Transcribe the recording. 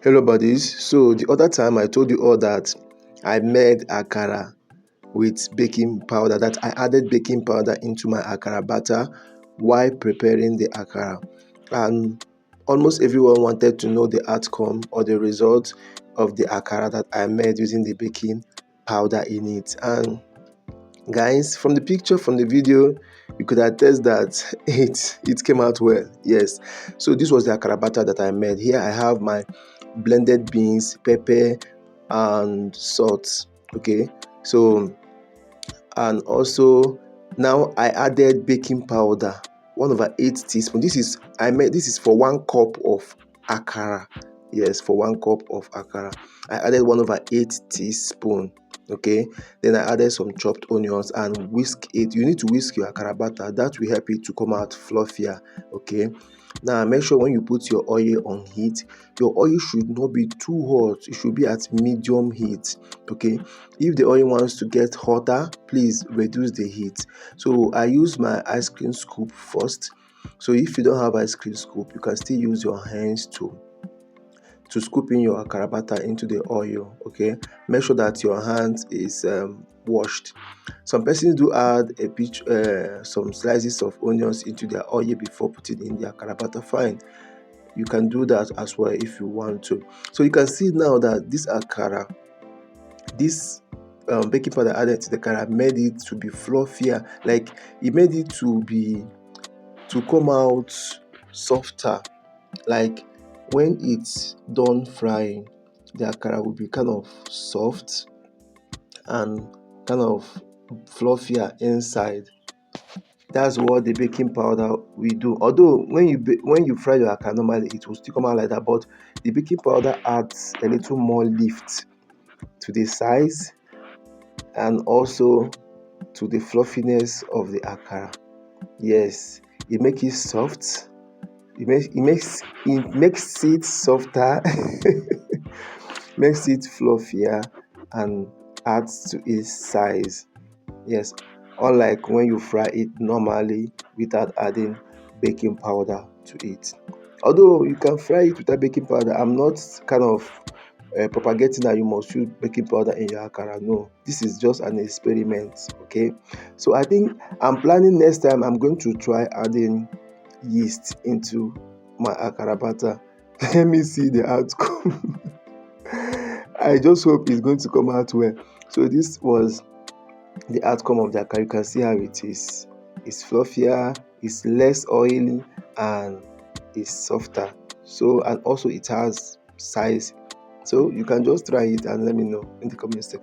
Hello buddies, so the other time I told you all that I made akara with baking powder, that I added baking powder into my akara batter while preparing the akara, and almost everyone wanted to know the outcome or the result of the akara that I made using the baking powder in it. And guys, from the picture, from the video, you could attest that it came out well. Yes, so this was the akara batter that I made. Here I have my blended beans, pepper and salt. Okay, so, and also now I added baking powder, 1/8 teaspoon. This is for 1 cup of akara. Yes, for 1 cup of akara I added 1/8 teaspoon. Okay, then I added some chopped onions and whisk it. You need to whisk your akara batter, that will help it to come out fluffier. Okay, now make sure when you put your oil on heat, your oil should not be too hot, it should be at medium heat. Okay, if the oil wants to get hotter, please reduce the heat. So I use my ice cream scoop first. So if you don't have ice cream scoop, you can still use your hands to scoop in your akara batter into the oil. Okay, make sure that your hands is washed. Some persons do add some slices of onions into their oil before putting in the akara batter. Fine, you can do that as well if you want to. So you can see now that this akara, this baking powder added to the akara made it to be fluffier, like it made it to come out softer. Like when it's done frying, the akara will be kind of soft and kind of fluffier inside. That's what the baking powder will do. Although when you fry your akara normally, it will still come out like that, but the baking powder adds a little more lift to the size and also to the fluffiness of the akara. Yes, it makes it soft. It makes it softer, makes it fluffier, and adds to its size. Yes, unlike when you fry it normally without adding baking powder to it. Although you can fry it without baking powder, I'm not kind of propagating that you must use baking powder in your akara. No, this is just an experiment. Okay, so I think I'm planning next time I'm going to try adding yeast into my akara batter. Let me see the outcome. I just hope it's going to come out well. So this was the outcome of the akara. You can see how it is. It's fluffier, it's less oily, and it's softer. So, and also it has size. So you can just try it and let me know in the comment section.